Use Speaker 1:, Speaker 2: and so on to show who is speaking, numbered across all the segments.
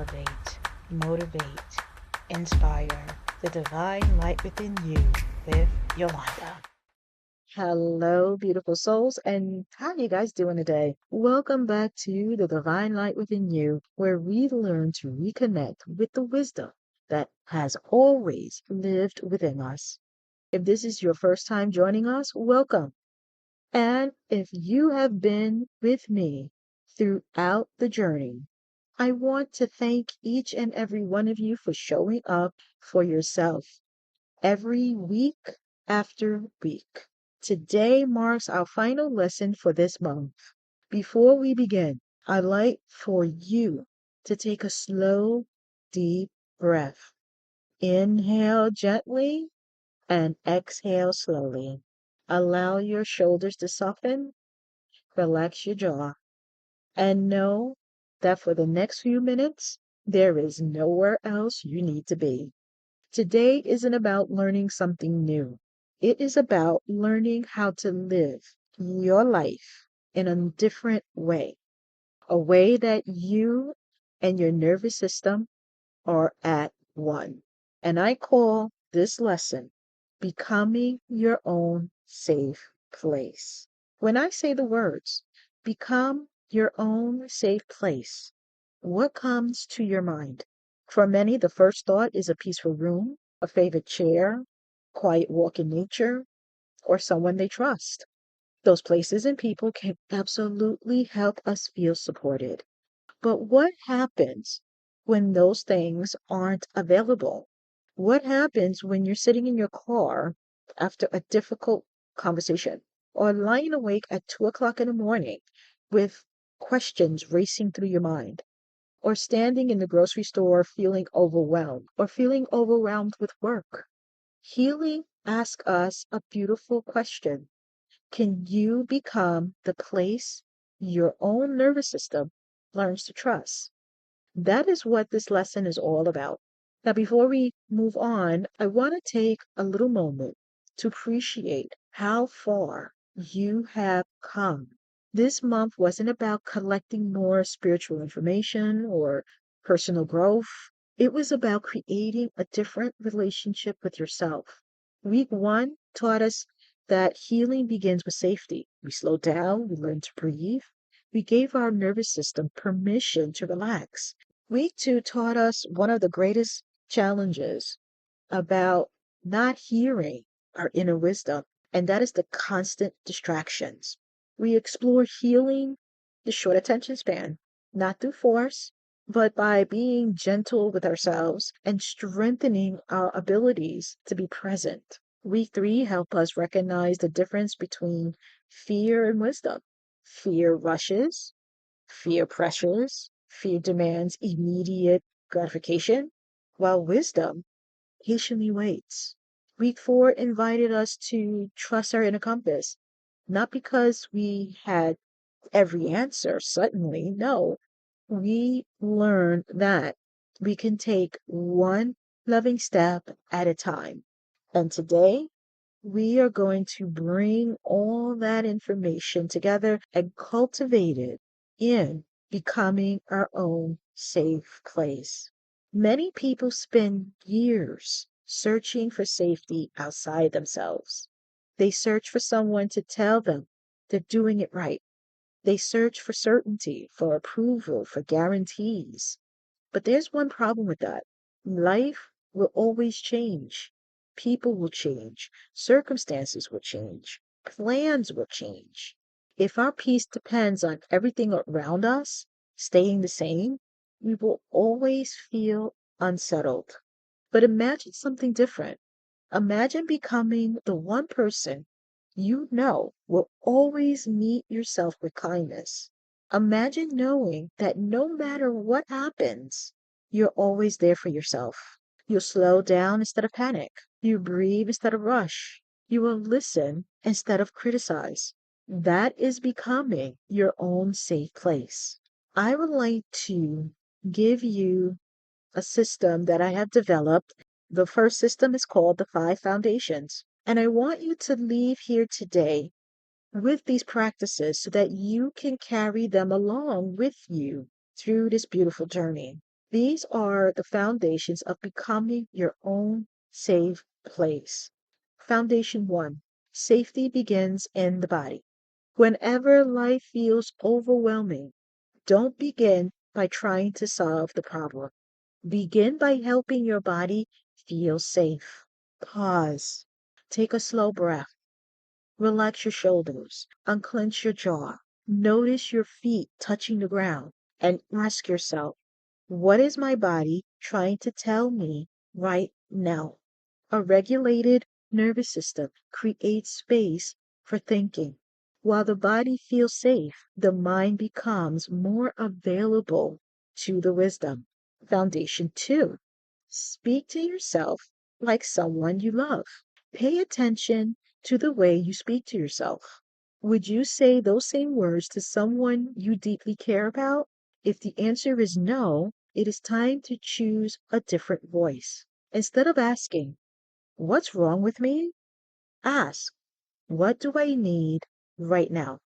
Speaker 1: elevate, motivate, inspire the divine light within you with Yolanda. Hello, beautiful souls, and how you guys doing today? Welcome back to the Divine Light Within You, where we learn to reconnect with the wisdom that has always lived within us. If this is your first time joining us, welcome. And if you have been with me throughout the journey, I want to thank each and every one of you for showing up for yourself every week after week. Today marks our final lesson for this month. Before we begin, I'd like for you to take a slow, deep breath. Inhale gently and exhale slowly. Allow your shoulders to soften, relax your jaw, and know that for the next few minutes, there is nowhere else you need to be. Today isn't about learning something new. It is about learning how to live your life in a different way, a way that you and your nervous system are at one. And I call this lesson becoming your own safe place. When I say the words, become your own safe place, what comes to your mind? For many, the first thought is a peaceful room, a favorite chair, quiet walk in nature, or someone they trust. Those places and people can absolutely help us feel supported. But what happens when those things aren't available? What happens when you're sitting in your car after a difficult conversation or lying awake at 2 o'clock in the morning with questions racing through your mind, or standing in the grocery store feeling overwhelmed or feeling overwhelmed with work? Healing asks us a beautiful question. Can you become the place your own nervous system learns to trust? That is what this lesson is all about. Now, before we move on, I want to take a little moment to appreciate how far you have come. This month wasn't about collecting more spiritual information or personal growth. It was about creating a different relationship with yourself. Week one taught us that healing begins with safety. We slowed down, we learned to breathe, we gave our nervous system permission to relax. Week two taught us one of the greatest challenges about not hearing our inner wisdom, and that is the constant distractions. We explore healing the short attention span, not through force, but by being gentle with ourselves and strengthening our abilities to be present. Week three helped us recognize the difference between fear and wisdom. Fear rushes, fear pressures, fear demands immediate gratification, while wisdom patiently waits. Week four invited us to trust our inner compass, not because we had every answer suddenly. No, we learned that we can take one loving step at a time. And today, we are going to bring all that information together and cultivate it in becoming our own safe place. Many people spend years searching for safety outside themselves. They search for someone to tell them they're doing it right. They search for certainty, for approval, for guarantees. But there's one problem with that. Life will always change. People will change. Circumstances will change. Plans will change. If our peace depends on everything around us staying the same, we will always feel unsettled. But imagine something different. Imagine becoming the one person you know will always meet yourself with kindness. Imagine knowing that no matter what happens, you're always there for yourself. You'll slow down instead of panic. You breathe instead of rush. You will listen instead of criticize. That is becoming your own safe place. I would like to give you a system that I have developed. The first system is called the Five Foundations. And I want you to leave here today with these practices so that you can carry them along with you through this beautiful journey. These are the foundations of becoming your own safe place. Foundation one, safety begins in the body. Whenever life feels overwhelming, don't begin by trying to solve the problem. Begin by helping your body feel safe. Pause. Take a slow breath. Relax your shoulders. Unclench your jaw. Notice your feet touching the ground and ask yourself, what is my body trying to tell me right now? A regulated nervous system creates space for thinking. While the body feels safe, the mind becomes more available to the wisdom. Foundation two, speak to yourself like someone you love. Pay attention to the way you speak to yourself. Would you say those same words to someone you deeply care about? If the answer is no, it is time to choose a different voice. Instead of asking, what's wrong with me? Ask, what do I need right now?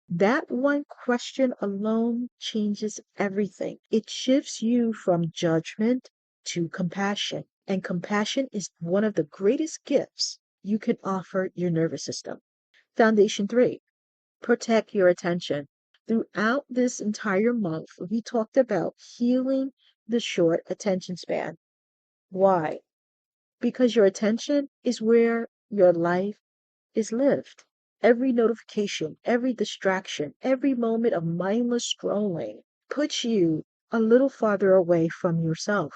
Speaker 1: That one question alone changes everything. It shifts you from judgment to compassion. And compassion is one of the greatest gifts you can offer your nervous system. Foundation three, protect your attention. Throughout this entire month, we talked about healing the short attention span. Why? Because your attention is where your life is lived. Every notification, every distraction, every moment of mindless scrolling puts you a little farther away from yourself.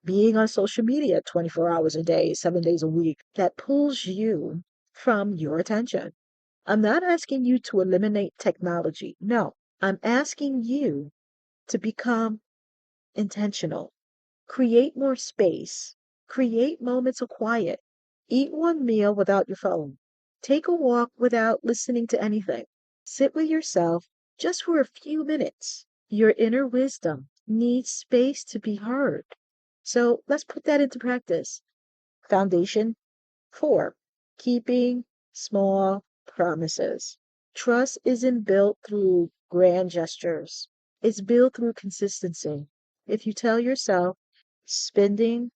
Speaker 1: Being on social media 24 hours a day, 7 days a week, that pulls you from your attention. I'm not asking you to eliminate technology. No, I'm asking you to become intentional. Create more space. Create moments of quiet. Eat one meal without your phone. Take a walk without listening to anything. Sit with yourself just for a few minutes. Your inner wisdom needs space to be heard. So let's put that into practice. Foundation four, keeping small promises. Trust isn't built through grand gestures. It's built through consistency. If you tell yourself, spending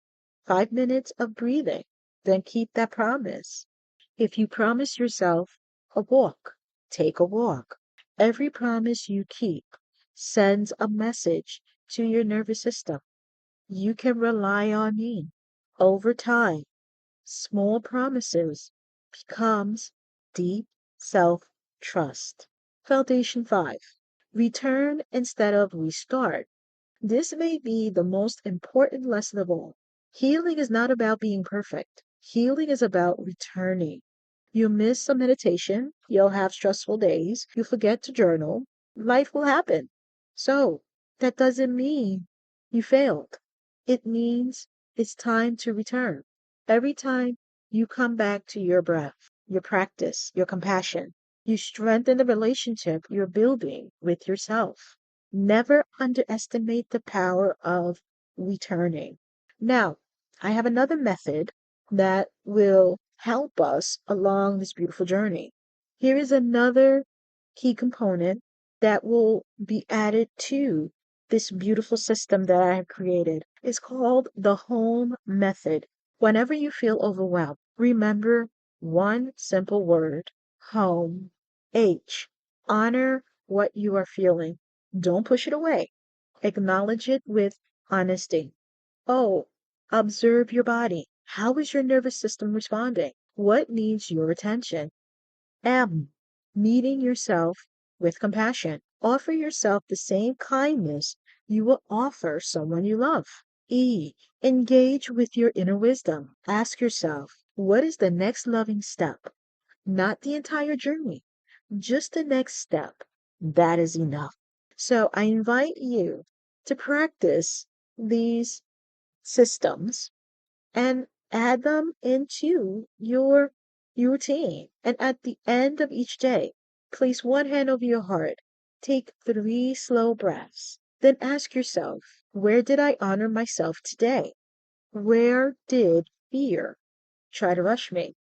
Speaker 1: 5 minutes of breathing, then keep that promise. If you promise yourself a walk, take a walk. Every promise you keep sends a message to your nervous system. You can rely on me. Over time, small promises becomes deep self-trust. Foundation five, return instead of restart. This may be the most important lesson of all. Healing is not about being perfect. Healing is about returning. You miss a meditation, you'll have stressful days, you forget to journal, life will happen. So, that doesn't mean you failed. It means it's time to return. Every time you come back to your breath, your practice, your compassion, you strengthen the relationship you're building with yourself. Never underestimate the power of returning. Now, I have another method that will help us along this beautiful journey. Here is another key component that will be added to this beautiful system that I have created. It's called the home method. Whenever you feel overwhelmed, remember one simple word, home. H. Honor what you are feeling. Don't push it away. Acknowledge it with honesty. O. Observe your body. How is your nervous system responding? What needs your attention? M. Meeting yourself with compassion. Offer yourself the same kindness you will offer someone you love. E. Engage with your inner wisdom. Ask yourself, what is the next loving step? Not the entire journey, just the next step. That is enough. So I invite you to practice these systems and add them into your routine. And at the end of each day, place one hand over your heart. Take 3 slow breaths. Then ask yourself, where did I honor myself today? Where did fear try to rush me?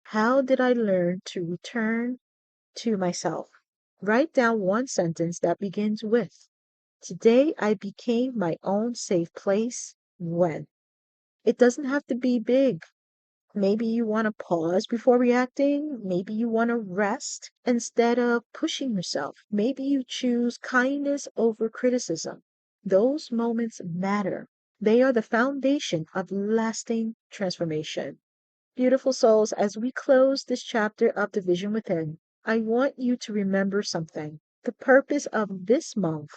Speaker 1: How did I learn to return to myself? Write down one sentence that begins with, Today I became my own safe place when. It doesn't have to be big. Maybe you want to pause before reacting. Maybe you want to rest instead of pushing yourself. Maybe you choose kindness over criticism. Those moments matter. They are the foundation of lasting transformation. Beautiful souls, as we close this chapter of The Vision Within, I want you to remember something. The purpose of this month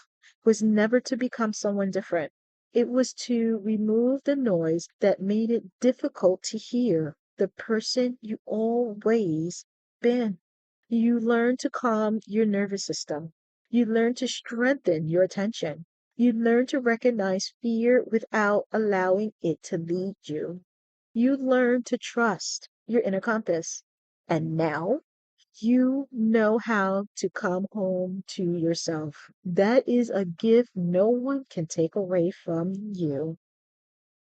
Speaker 1: was never to become someone different. It was to remove the noise that made it difficult to hear the person you always been. You learn to calm your nervous system. You learn to strengthen your attention. You learn to recognize fear without allowing it to lead you. You learn to trust your inner compass. And now you know how to come home to yourself. That is a gift no one can take away from you.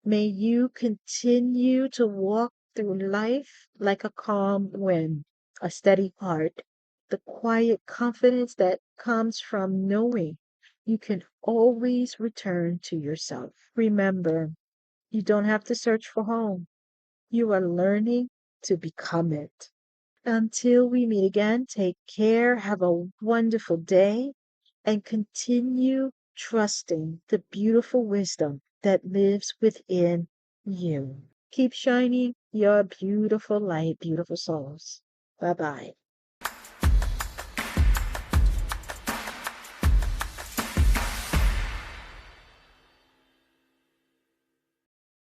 Speaker 1: May you continue to walk through life like a calm wind, a steady heart, the quiet confidence that comes from knowing you can always return to yourself. Remember, you don't have to search for home. You are learning to become it. Until we meet again, take care, have a wonderful day, and continue trusting the beautiful wisdom that lives within you. Keep shining your beautiful light, beautiful souls. Bye bye.